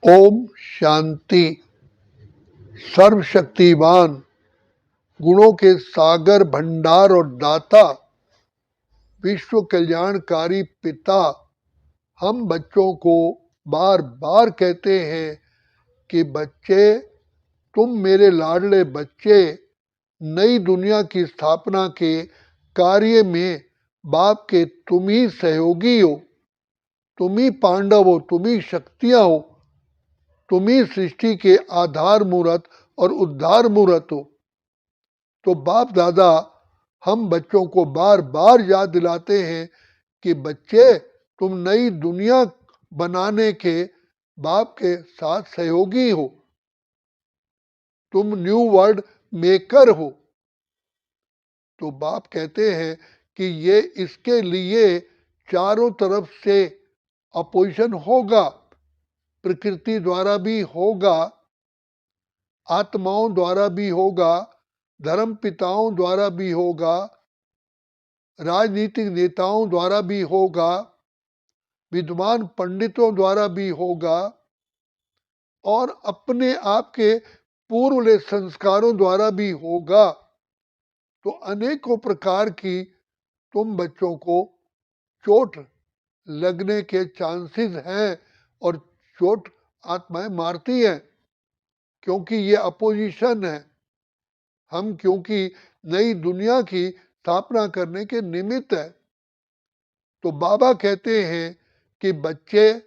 ओम शांति। सर्वशक्तिवान, गुणों के सागर, भंडार और दाता, विश्व कल्याणकारी पिता हम बच्चों को बार बार कहते हैं कि बच्चे, तुम मेरे लाडले बच्चे, नई दुनिया की स्थापना के कार्य में बाप के तुम ही सहयोगी हो, तुम ही पांडव हो, तुम ही शक्तियां हो, तुम ही सृष्टि के आधार मूर्त और उद्धार मूर्त हो। तो बाप दादा हम बच्चों को बार बार याद दिलाते हैं कि बच्चे, तुम नई दुनिया बनाने के बाप के साथ सहयोगी हो, तुम न्यू वर्ल्ड मेकर हो। तो बाप कहते हैं कि ये इसके लिए चारों तरफ से अपोजिशन होगा, प्रकृति द्वारा भी होगा, आत्माओं द्वारा भी होगा, धर्म पिताओं द्वारा भी होगा, राजनीतिक नेताओं द्वारा भी होगा, विद्वान पंडितों द्वारा भी होगा, और अपने आप के पूर्व संस्कारों द्वारा भी होगा। तो अनेकों प्रकार की तुम बच्चों को चोट लगने के चांसेस हैं, और चोट आत्माएं मारती हैं, क्योंकि ये अपोजिशन है। हम क्योंकि नई दुनिया की स्थापना करने के निमित्त है। तो बाबा कहते हैं कि बच्चे,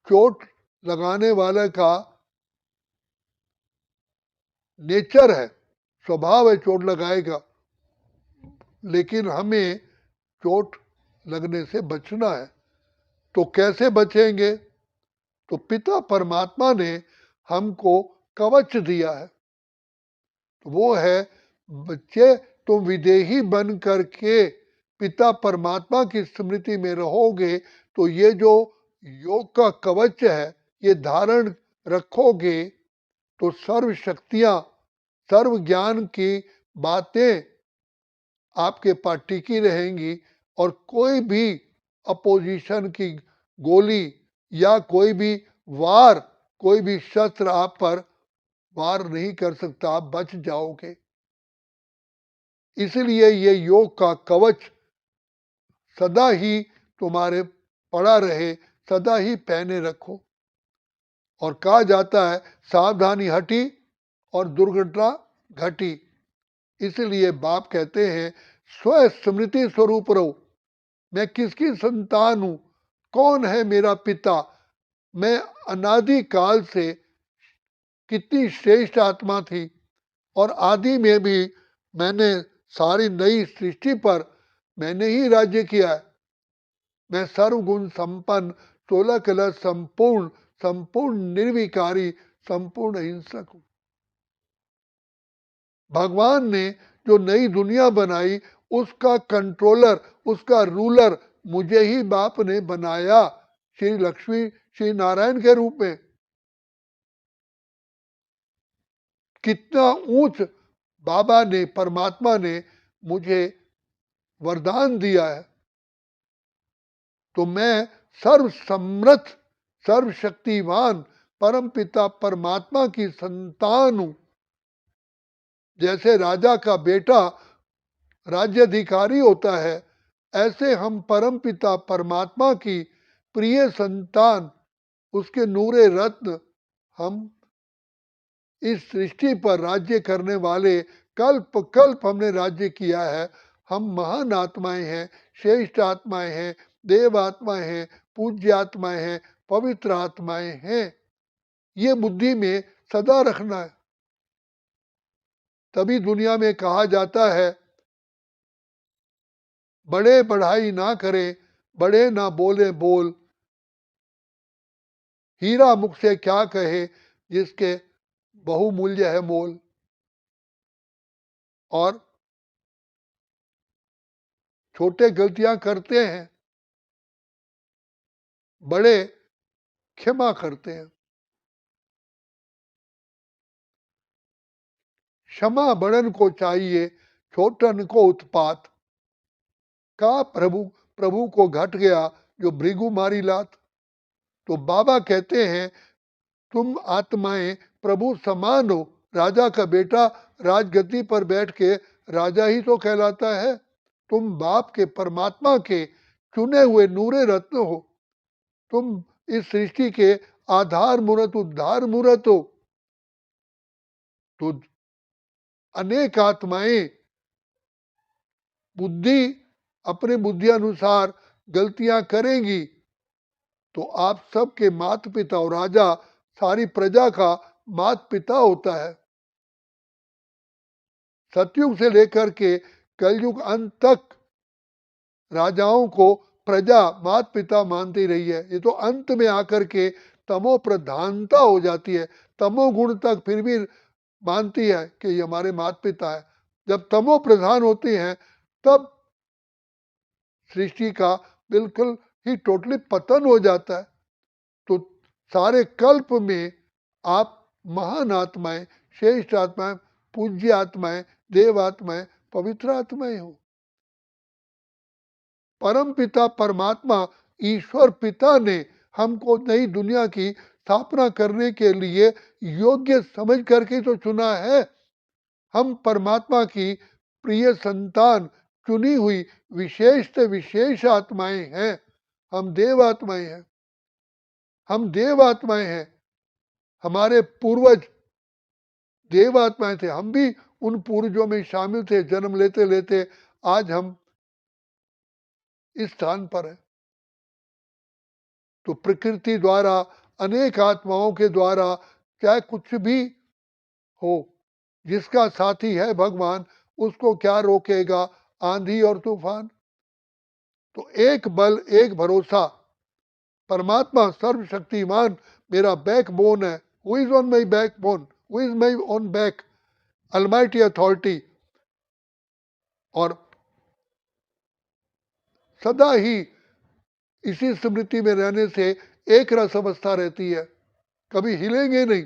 चोट लगाने वाले का नेचर है, स्वभाव है, चोट लगाएगा, लेकिन हमें चोट लगने से बचना है। तो कैसे बचेंगे? तो पिता परमात्मा ने हमको कवच दिया है। तो वो है, बच्चे तुम विदेही बन करके पिता परमात्मा की स्मृति में रहोगे, तो ये जो योग का कवच है ये धारण रखोगे, तो सर्व शक्तियां, सर्व ज्ञान की बातें आपके पास टिकी रहेंगी, और कोई भी अपोजिशन की गोली या कोई भी वार, कोई भी शस्त्र आप पर वार नहीं कर सकता, आप बच जाओगे। इसलिए ये योग का कवच सदा ही तुम्हारे पड़ा रहे, सदा ही पहने रखो। और कहा जाता है, सावधानी हटी और दुर्घटना घटी। इसलिए बाप कहते हैं, स्व स्मृति स्वरूप रहो। मैं किसकी संतान हूं, कौन है मेरा पिता, मैं अनादि काल से कितनी श्रेष्ठ आत्मा थी, और आदि में भी मैंने सारी नई सृष्टि पर मैंने ही राज्य किया है। मैं सर्वगुण संपन्न, 16 कला संपूर्ण, संपूर्ण निर्विकारी, संपूर्ण हिंसक हूं। भगवान ने जो नई दुनिया बनाई, उसका कंट्रोलर, उसका रूलर मुझे ही बाप ने बनाया, श्री लक्ष्मी श्री नारायण के रूप में। कितना ऊंच बाबा ने, परमात्मा ने मुझे वरदान दिया है। तो मैं सर्व समर्थ, सर्वशक्तिवान परम पिता परमात्मा की संतान हूं। जैसे राजा का बेटा राज्याधिकारी होता है, ऐसे हम परम पिता परमात्मा की प्रिय संतान, उसके नूरे रत्न, हम इस सृष्टि पर राज्य करने वाले, कल्प कल्प हमने राज्य किया है। हम महान आत्माएं हैं, श्रेष्ठ आत्माएं हैं, देव आत्माएं हैं, पूज्य आत्माएं हैं, पवित्र आत्माएं हैं। ये बुद्धि में सदा रखना है। तभी दुनिया में कहा जाता है, बड़े बढ़ाई ना करे, बड़े ना बोले बोल, हीरा मुख से क्या कहे, जिसके बहुमूल्य है मोल। और छोटे गलतियां करते हैं, बड़े क्षमा करते हैं। क्षमा बड़न को चाहिए, छोटन को उत्पात। का प्रभु प्रभु को घट गया जो भृगु मारी लात। तो बाबा कहते हैं, तुम आत्माएं प्रभु समान हो। राजा का बेटा राजगद्दी पर बैठ के राजा ही तो कहलाता है। तुम बाप के परमात्मा के चुने हुए नूरे रत्न हो। तुम इस सृष्टि के आधार मूर्त उद्धार मूर्त हो। तो अनेक आत्माएं बुद्धि अपने बुद्धि अनुसार गलतियां करेंगी, तो आप सबके माता पिता और राजा सारी प्रजा का माता पिता होता है। सतयुग से लेकर के कलयुग अंत तक राजाओं को प्रजा माता पिता मानती रही है। ये तो अंत में आकर के तमो प्रधानता हो जाती है। तमो गुण तक फिर भी मानती है कि ये हमारे माता पिता है। जब तमो प्रधान होती हैं तब सृष्टि का बिल्कुल ही टोटली पतन हो जाता है। तो सारे कल्प में आप महान आत्माएं, श्रेष्ठ आत्माएं, पूज्य आत्माएं, देव आत्माएं, पवित्र आत्माएं हो। परम पिता परमात्मा ईश्वर पिता ने हमको नई दुनिया की स्थापना करने के लिए योग्य समझ करके तो चुना है। हम परमात्मा की प्रिय संतान, चुनी हुई विशेष से विशेष आत्माएं हैं। हम देव आत्माएं हैं। हम देव आत्माएं हैं। हमारे पूर्वज देव आत्माएं थे। हम भी उन पूर्वजों में शामिल थे। जन्म लेते लेते आज हम इस स्थान पर हैं। तो प्रकृति द्वारा, अनेक आत्माओं के द्वारा, चाहे कुछ भी हो, जिसका साथी है भगवान, उसको क्या रोकेगा आंधी और तूफान। तो एक बल, एक भरोसा, परमात्मा सर्वशक्तिमान मेरा बैकबोन है। Who is on my backbone, who is my on back, Almighty authority. और सदा ही इसी स्मृति में रहने से एक रस अवस्था रहती है, कभी हिलेंगे नहीं।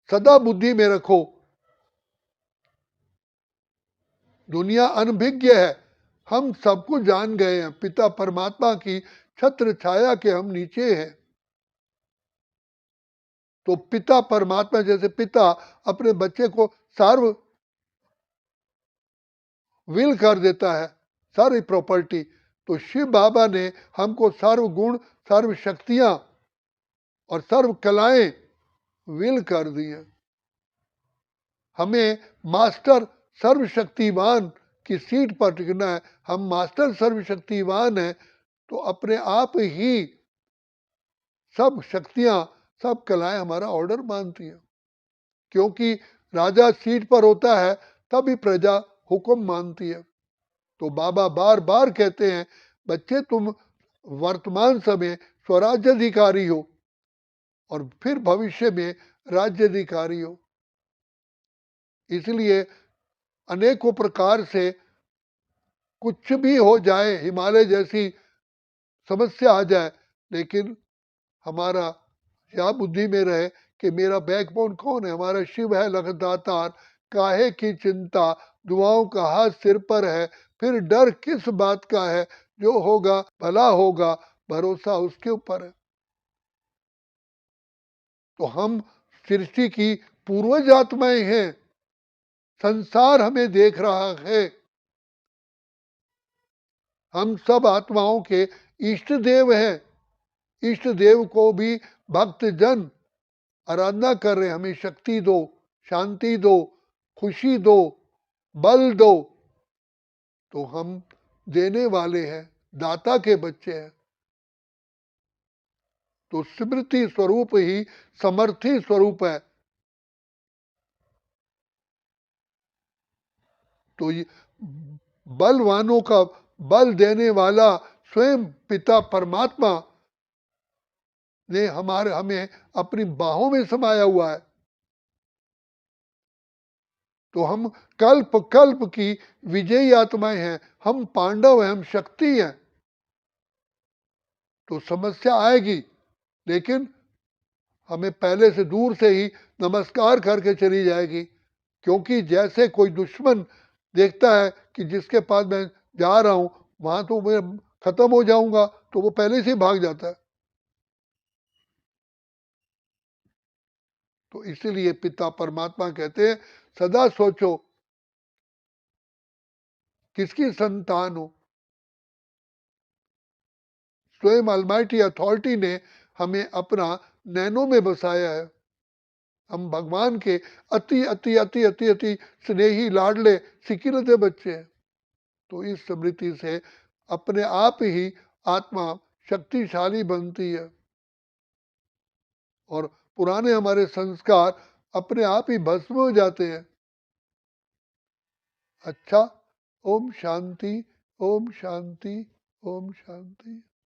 सदा बुद्धि में रखो, दुनिया अनभिज्ञ है। हम सब कुछ जान गए हैं। पिता परमात्मा की छत्र छाया के हम नीचे हैं। तो पिता परमात्मा जैसे पिता अपने बच्चे को सार्व विल कर देता है, सारी प्रॉपर्टी, तो शिव बाबा ने हमको सर्व गुण, सर्व शक्तियां और सर्व कलाएं विल कर दी हैं। हमें मास्टर सर्वशक्तिवान की सीट पर टिकना है। हम मास्टर सर्वशक्तिवान हैं तो अपने आप ही सब शक्तियां, सब कलाएं हमारा ऑर्डर मानती हैं। क्योंकि राजा सीट पर होता है तभी प्रजा हुक्म मानती है। तो बाबा बार बार कहते हैं, बच्चे तुम वर्तमान समय स्वराज्याधिकारी हो और फिर भविष्य में राज्याधिकारी हो। इसलिए अनेकों प्रकार से कुछ भी हो जाए, हिमालय जैसी समस्या आ जाए, लेकिन हमारा या बुद्धि में रहे कि मेरा बैकबोन कौन है। हमारा शिव है लखदातार, काहे की चिंता, दुआओं का हाथ सिर पर है, फिर डर किस बात का है, जो होगा भला होगा, भरोसा उसके ऊपर है। तो हम सृष्टि की पूर्वज आत्माएं हैं। संसार हमें देख रहा है। हम सब आत्माओं के इष्ट देव हैं। इष्ट देव को भी भक्त जन आराधना कर रहे हैं। हमें शक्ति दो, शांति दो, खुशी दो, बल दो। तो हम देने वाले हैं, दाता के बच्चे हैं। तो स्मृति स्वरूप ही समर्थी स्वरूप है। तो ये बलवानों का बल देने वाला स्वयं पिता परमात्मा ने हमें अपनी बाहों में समाया हुआ है। तो हम कल्प कल्प की विजयी आत्माएं हैं। हम पांडव हैं, हम शक्ति हैं। तो समस्या आएगी, लेकिन हमें पहले से दूर से ही नमस्कार करके चली जाएगी। क्योंकि जैसे कोई दुश्मन देखता है कि जिसके पास मैं जा रहा हूं वहां तो मैं खत्म हो जाऊंगा, तो वो पहले से ही भाग जाता है। तो इसीलिए पिता परमात्मा कहते हैं सदा सोचो किसकी संतान हो। स्वयं अलमाइटी अथॉरिटी ने हमें अपना नैनों में बसाया है। हम भगवान के अति अति अति अति अति स्नेही लाडले सिकिलते बच्चे हैं। तो इस स्मृति से अपने आप ही आत्मा शक्तिशाली बनती है और पुराने हमारे संस्कार अपने आप ही भस्म हो जाते हैं। अच्छा, ओम शांति, ओम शांति, ओम शांति।